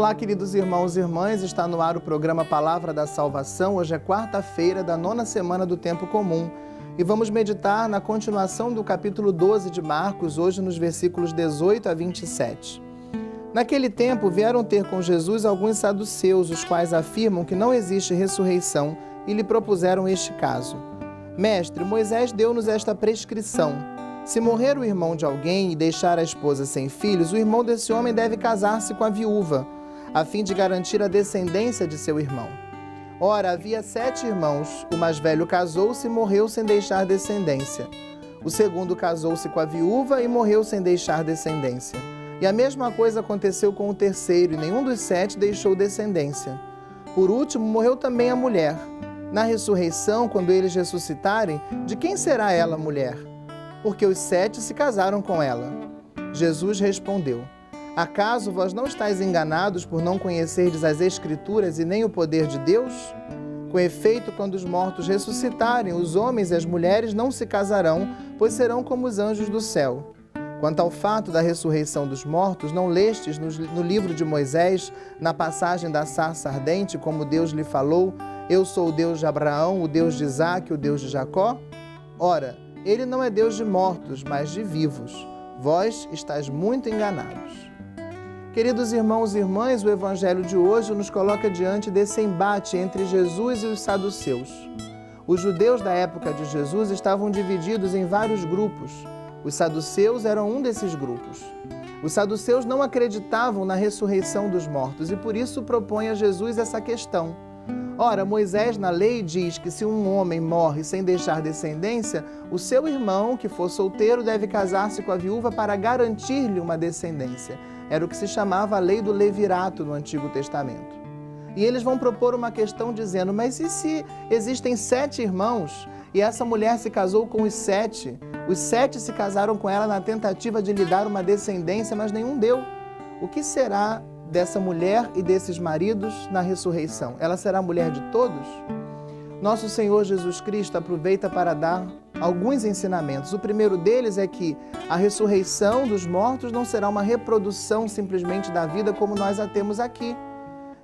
Olá, queridos irmãos e irmãs, está no ar o programa Palavra da Salvação. Hoje é quarta-feira da 9ª semana do Tempo Comum e vamos meditar na continuação do capítulo 12 de Marcos, hoje nos versículos 18 a 27. Naquele tempo vieram ter com Jesus alguns saduceus, os quais afirmam que não existe ressurreição, e lhe propuseram este caso. Mestre, Moisés deu-nos esta prescrição: se morrer o irmão de alguém e deixar a esposa sem filhos, o irmão desse homem deve casar-se com a viúva, a fim de garantir a descendência de seu irmão. Ora, havia 7 irmãos. O mais velho casou-se e morreu sem deixar descendência. O segundo casou-se com a viúva e morreu sem deixar descendência. E a mesma coisa aconteceu com o terceiro, e nenhum dos 7 deixou descendência. Por último, morreu também a mulher. Na ressurreição, quando eles ressuscitarem, de quem será ela mulher? Porque os 7 se casaram com ela. Jesus respondeu: acaso vós não estáis enganados por não conhecerdes as Escrituras e nem o poder de Deus? Com efeito, quando os mortos ressuscitarem, os homens e as mulheres não se casarão, pois serão como os anjos do céu. Quanto ao fato da ressurreição dos mortos, não lestes no livro de Moisés, na passagem da sarça ardente, como Deus lhe falou: eu sou o Deus de Abraão, o Deus de Isaque, o Deus de Jacó? Ora, ele não é Deus de mortos, mas de vivos. Vós estáis muito enganados. Queridos irmãos e irmãs, o Evangelho de hoje nos coloca diante desse embate entre Jesus e os saduceus. Os judeus da época de Jesus estavam divididos em vários grupos. Os saduceus eram um desses grupos. Os saduceus não acreditavam na ressurreição dos mortos e por isso propõe a Jesus essa questão. Ora, Moisés na lei diz que se um homem morre sem deixar descendência, o seu irmão, que for solteiro, deve casar-se com a viúva para garantir-lhe uma descendência. Era o que se chamava a lei do levirato no Antigo Testamento. E eles vão propor uma questão dizendo: mas e se existem 7 irmãos e essa mulher se casou com os 7? Os 7 se casaram com ela na tentativa de lhe dar uma descendência, mas nenhum deu. O que será dessa mulher e desses maridos na ressurreição? Ela será a mulher de todos? Nosso Senhor Jesus Cristo aproveita para dar alguns ensinamentos. O primeiro deles é que a ressurreição dos mortos não será uma reprodução simplesmente da vida como nós a temos aqui.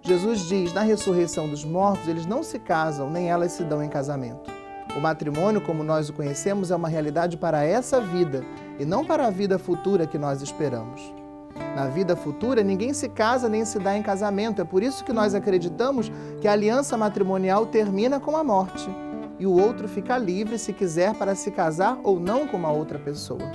Jesus diz: na ressurreição dos mortos, eles não se casam, nem elas se dão em casamento. O matrimônio, como nós o conhecemos, é uma realidade para essa vida e não para a vida futura que nós esperamos. Na vida futura, ninguém se casa nem se dá em casamento. É por isso que nós acreditamos que a aliança matrimonial termina com a morte e o outro fica livre, se quiser, para se casar ou não com uma outra pessoa.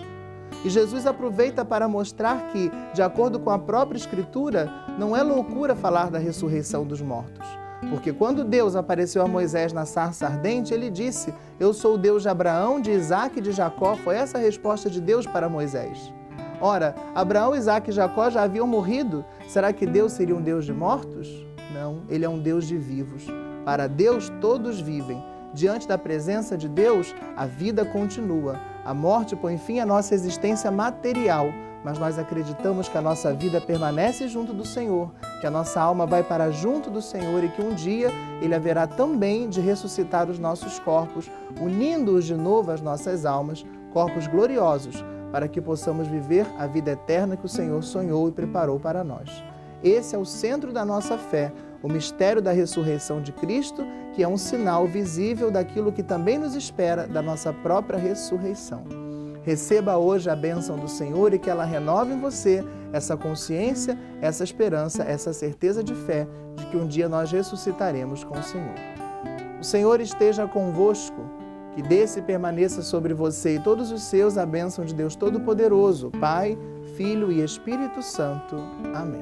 E Jesus aproveita para mostrar que, de acordo com a própria Escritura, não é loucura falar da ressurreição dos mortos. Porque quando Deus apareceu a Moisés na sarça ardente, ele disse: eu sou o Deus de Abraão, de Isaque e de Jacó. Foi essa a resposta de Deus para Moisés. Ora, Abraão, Isaque e Jacó já haviam morrido. Será que Deus seria um Deus de mortos? Não, ele é um Deus de vivos. Para Deus todos vivem. Diante da presença de Deus, a vida continua. A morte põe fim à nossa existência material, mas nós acreditamos que a nossa vida permanece junto do Senhor, que a nossa alma vai para junto do Senhor e que um dia Ele haverá também de ressuscitar os nossos corpos, unindo-os de novo às nossas almas, corpos gloriosos, para que possamos viver a vida eterna que o Senhor sonhou e preparou para nós. Esse é o centro da nossa fé, o mistério da ressurreição de Cristo, que é um sinal visível daquilo que também nos espera da nossa própria ressurreição. Receba hoje a bênção do Senhor e que ela renove em você essa consciência, essa esperança, essa certeza de fé de que um dia nós ressuscitaremos com o Senhor. O Senhor esteja convosco, que desça e permaneça sobre você e todos os seus a bênção de Deus Todo-Poderoso, Pai, Filho e Espírito Santo. Amém.